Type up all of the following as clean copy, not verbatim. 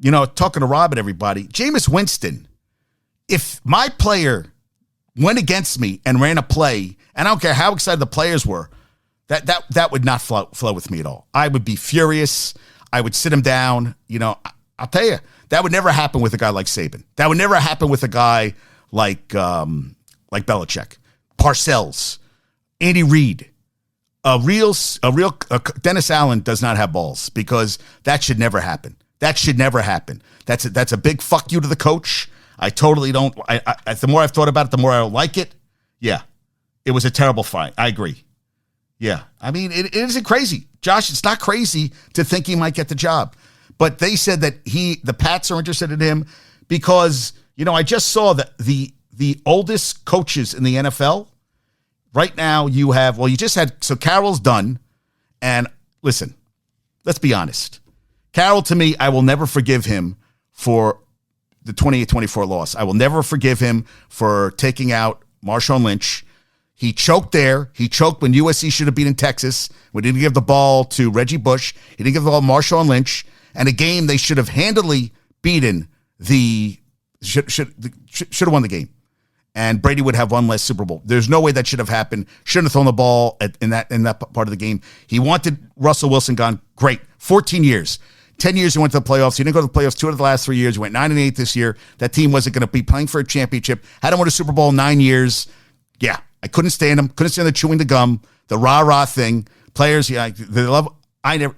talking to Rob and everybody, Jameis Winston, if my player went against me and ran a play, and I don't care how excited the players were, that would not flow with me at all. I would be furious. I would sit him down. I'll tell you, that would never happen with a guy like Saban. That would never happen with a guy like Belichick, Parcells, Andy Reid. A real Dennis Allen does not have balls, because that should never happen. That should never happen. That's a big fuck you to the coach. I totally don't. The more I've thought about it, the more I don't like it. Yeah, it was a terrible fight. I agree. Yeah, I mean, it isn't crazy, Josh. It's not crazy to think he might get the job, but they said that the Pats are interested in him because I just saw that the oldest coaches in the NFL right now. You just had Carroll's done, and listen, let's be honest. Carroll, to me, I will never forgive him for the 28-24 loss. I will never forgive him for taking out Marshawn Lynch. He choked there. He choked when USC should have beaten Texas. We didn't give the ball to Reggie Bush. He didn't give the ball to Marshawn Lynch. And a game they should have handily beaten should have won the game. And Brady would have one less Super Bowl. There's no way that should have happened. Shouldn't have thrown the ball in that part of the game. He wanted Russell Wilson gone. Great. 14 years. 10 years he went to the playoffs. He didn't go to the playoffs 2 out of the last 3 years. He went 9-8 this year. That team wasn't going to be playing for a championship. Hadn't won a Super Bowl in 9 years. Yeah, I couldn't stand him. Couldn't stand the chewing the gum, the rah-rah thing. Players, they love.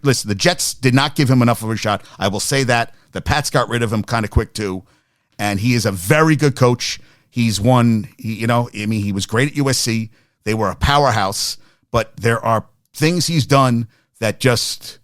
Listen, the Jets did not give him enough of a shot. I will say that. The Pats got rid of him kind of quick too. And he is a very good coach. He's won, he was great at USC. They were a powerhouse. But there are things he's done that just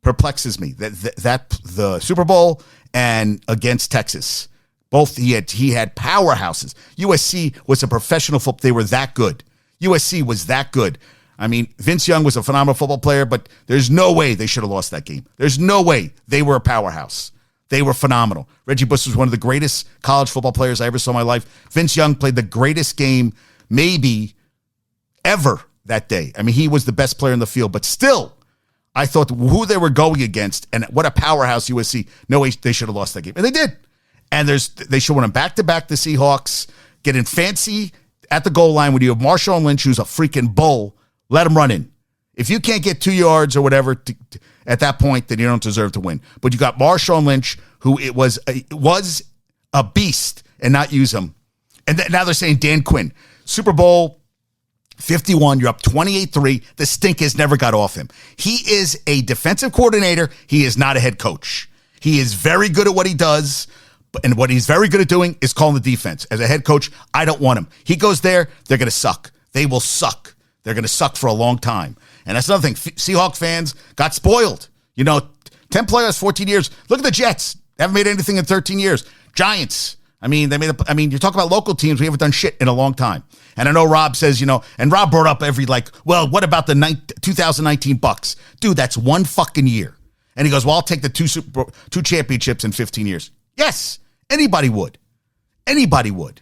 perplexes me. That the Super Bowl and against Texas, both he had powerhouses. USC was a professional football. They were that good. USC was that good. I mean, Vince Young was a phenomenal football player, but there's no way they should have lost that game. There's no way. They were a powerhouse. They were phenomenal. Reggie Bush was one of the greatest college football players I ever saw in my life. Vince Young played the greatest game maybe ever that day. I mean, he was the best player in the field, but still, I thought who they were going against and what a powerhouse USC. No way they should have lost that game. And they did. And they should win them back-to-back, the Seahawks, getting fancy at the goal line when you have Marshawn Lynch, who's a freaking bull. Let him run in. If you can't get 2 yards or whatever at that point, then you don't deserve to win. But you got Marshawn Lynch, who it was a beast, and not use him. And now they're saying Dan Quinn. Super Bowl 51, you're up 28-3. The stink has never got off him. He is a defensive coordinator. He is not a head coach. He is very good at what he does, and what he's very good at doing is calling the defense. As a head coach, I don't want him. He goes there, they're going to suck. They will suck. They're going to suck for a long time. And that's another thing. Seahawks fans got spoiled. 10 playoffs, 14 years. Look at the Jets. They haven't made anything in 13 years. Giants. You're talking about local teams. We haven't done shit in a long time. And I know Rob says, and Rob brought up what about the 2019 Bucks? Dude, that's one fucking year. And he goes, well, I'll take the two championships in 15 years. Yes, anybody would. Anybody would.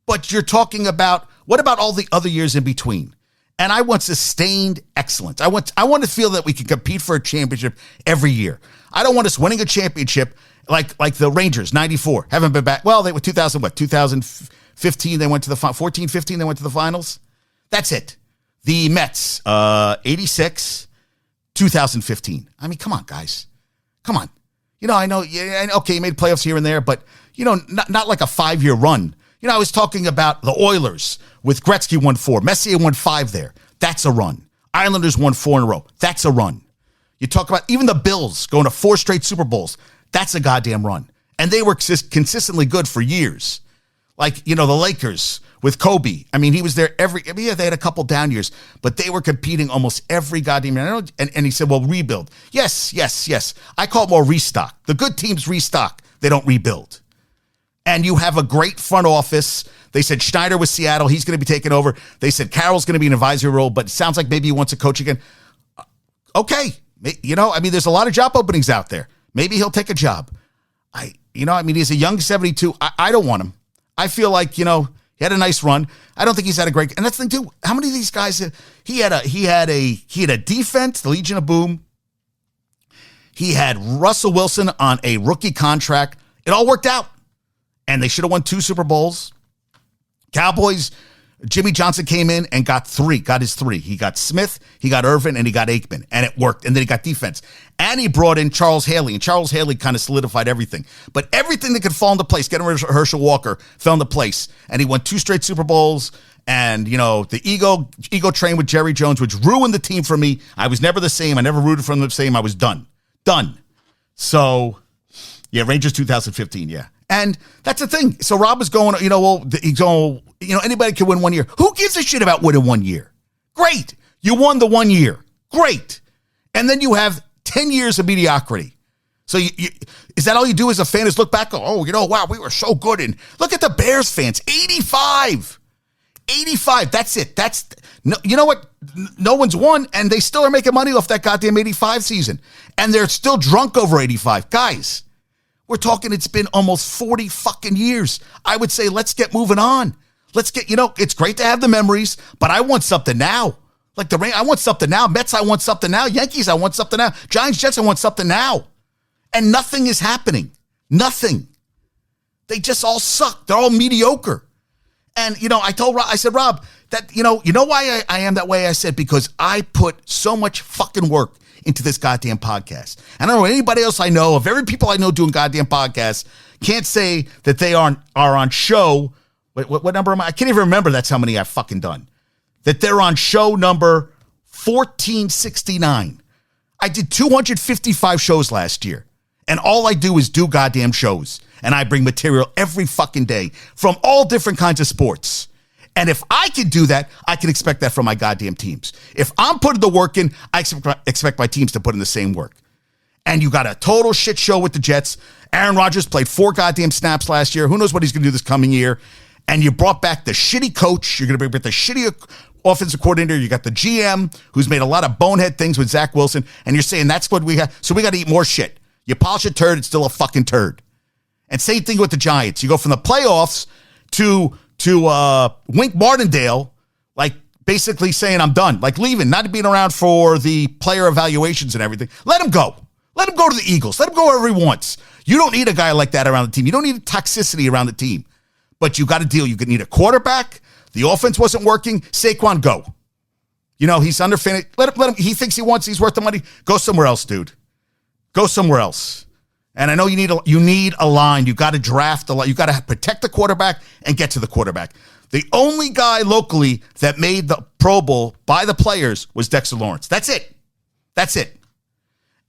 But you're talking about, what about all the other years in between? And I want sustained excellence. I want to feel that we can compete for a championship every year. I don't want us winning a championship like the Rangers, 94. Haven't been back. Well, they were 2015, they went to the 14, 15, they went to the finals. That's it. The Mets, 86, 2015. I mean, come on, guys. Come on. I know, okay, you made playoffs here and there, but, not like a 5-year run. I was talking about the Oilers with Gretzky won 4. Messier won 5 there. That's a run. Islanders won 4 in a row. That's a run. You talk about even the Bills going to 4 straight Super Bowls. That's a goddamn run. And they were consistently good for years. Like, the Lakers with Kobe. I mean, he was there they had a couple down years, but they were competing almost every goddamn year. And he said, well, rebuild. Yes. I call it more restock. The good teams restock. They don't rebuild. And you have a great front office. They said Schneider with Seattle. He's going to be taking over. They said Carroll's going to be an advisory role, but it sounds like maybe he wants to coach again. Okay. There's a lot of job openings out there. Maybe he'll take a job. He's a young 72. I don't want him. I feel like, he had a nice run. I don't think he's had a great, and that's the thing too. How many of these guys, he had a defense, the Legion of Boom. He had Russell Wilson on a rookie contract. It all worked out. And they should have won 2 Super Bowls. Cowboys, Jimmy Johnson came in and got his 3. He got Smith, he got Irvin, and he got Aikman. And it worked. And then he got defense. And he brought in Charles Haley. And Charles Haley kind of solidified everything. But everything that could fall into place, getting rid of Herschel Walker, fell into place. And he won 2 straight Super Bowls. And, the ego train with Jerry Jones, which ruined the team for me. I was never the same. I never rooted for them the same. I was done. So, yeah, Rangers 2015, yeah. And that's the thing. So Rob is going, he's going, anybody can win 1 year. Who gives a shit about winning 1 year? Great. You won the 1 year. Great. And then you have 10 years of mediocrity. So is that all you do as a fan is look back, wow, we were so good. And look at the Bears fans, 85. That's it. You know what? No one's won, and they still are making money off that goddamn 85 season. And they're still drunk over 85. Guys, we're talking it's been almost 40 fucking years. I would say let's get moving on. Let's get, it's great to have the memories, but I want something now. Like the Rain, I want something now. Mets, I want something now. Yankees, I want something now. Giants, Jets, I want something now. And nothing is happening. Nothing. They just all suck. They're all mediocre. And, I told Rob, I said, Rob, that, you know why I am that way? I said, because I put so much fucking work into this goddamn podcast. And I don't know anybody else I know, of every people I know doing goddamn podcasts, can't say that they are on show. What number am I? I can't even remember that's how many I've fucking done. That they're on show number 1469. I did 255 shows last year. And all I do is do goddamn shows. And I bring material every fucking day from all different kinds of sports. And if I can do that, I can expect that from my goddamn teams. If I'm putting the work in, I expect my teams to put in the same work. And you got a total shit show with the Jets. Aaron Rodgers played 4 goddamn snaps last year. Who knows what he's going to do this coming year? And you brought back the shitty coach. You're going to bring back the shitty offensive coordinator. You got the GM who's made a lot of bonehead things with Zach Wilson. And you're saying that's what we have. So we got to eat more shit. You polish a turd, it's still a fucking turd. And same thing with the Giants. You go from the playoffs to Wink Martindale, like basically saying I'm done, like leaving, not being around for the player evaluations and everything. Let him go. Let him go to the Eagles. Let him go wherever he wants. You don't need a guy like that around the team. You don't need toxicity around the team. But you got to deal. You need a quarterback. The offense wasn't working. Saquon, go. He's underfunded. Let him. He thinks he's worth the money. Go somewhere else, dude. Go somewhere else. And I know you need a line. You got to draft a line. You got to protect the quarterback and get to the quarterback. The only guy locally that made the Pro Bowl by the players was Dexter Lawrence. That's it.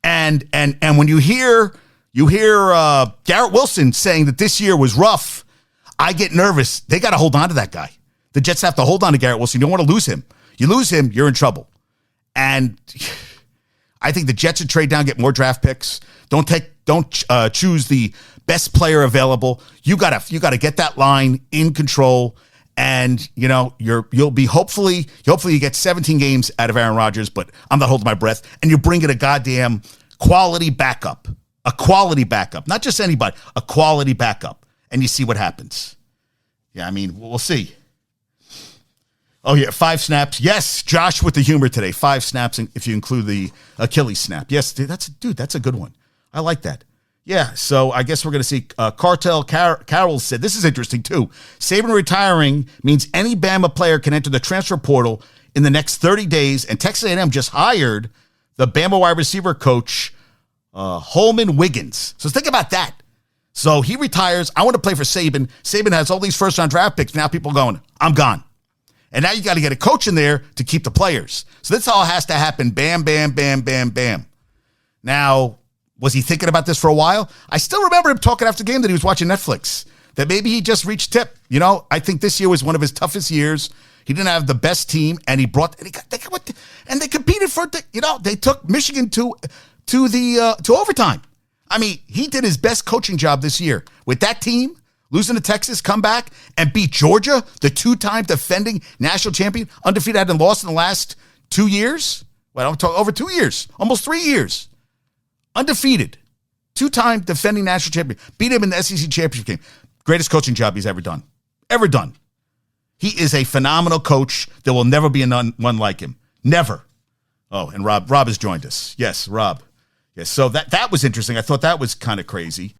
And when you hear Garrett Wilson saying that this year was rough, I get nervous. They got to hold on to that guy. The Jets have to hold on to Garrett Wilson. You don't want to lose him. You lose him, you're in trouble. And I think the Jets should trade down, get more draft picks. Don't choose the best player available. You gotta get that line in control, and you'll be hopefully you get 17 games out of Aaron Rodgers, but I'm not holding my breath. And you bring in a goddamn quality backup, not just anybody, a quality backup, and you see what happens. Yeah, I mean, we'll see. Oh, yeah, 5 snaps. Yes, Josh with the humor today. 5 snaps if you include the Achilles snap. Yes, that's a good one. I like that. Yeah, so I guess we're going to see Cartel Carroll said, this is interesting too. Saban retiring means any Bama player can enter the transfer portal in the next 30 days, and Texas A&M just hired the Bama wide receiver coach, Holman Wiggins. So think about that. So he retires. I want to play for Saban. Saban has all these first-round draft picks. Now people going, I'm gone. And now you got to get a coach in there to keep the players. So this all has to happen. Bam, bam, bam, bam, bam. Now, was he thinking about this for a while? I still remember him talking after the game that he was watching Netflix, that maybe he just reached tip. I think this year was one of his toughest years. He didn't have the best team, and they competed for, they took Michigan to overtime. I mean, he did his best coaching job this year with that team. Losing to Texas, come back and beat Georgia, the 2-time defending national champion, undefeated, hadn't lost in the last 2 years. Well, I'm talking over 2 years, almost 3 years. Undefeated, 2-time defending national champion. Beat him in the SEC championship game. Greatest coaching job he's ever done. He is a phenomenal coach. There will never be one like him. Never. Oh, and Rob has joined us. Yes, Rob. Yeah, so that was interesting. I thought that was kind of crazy.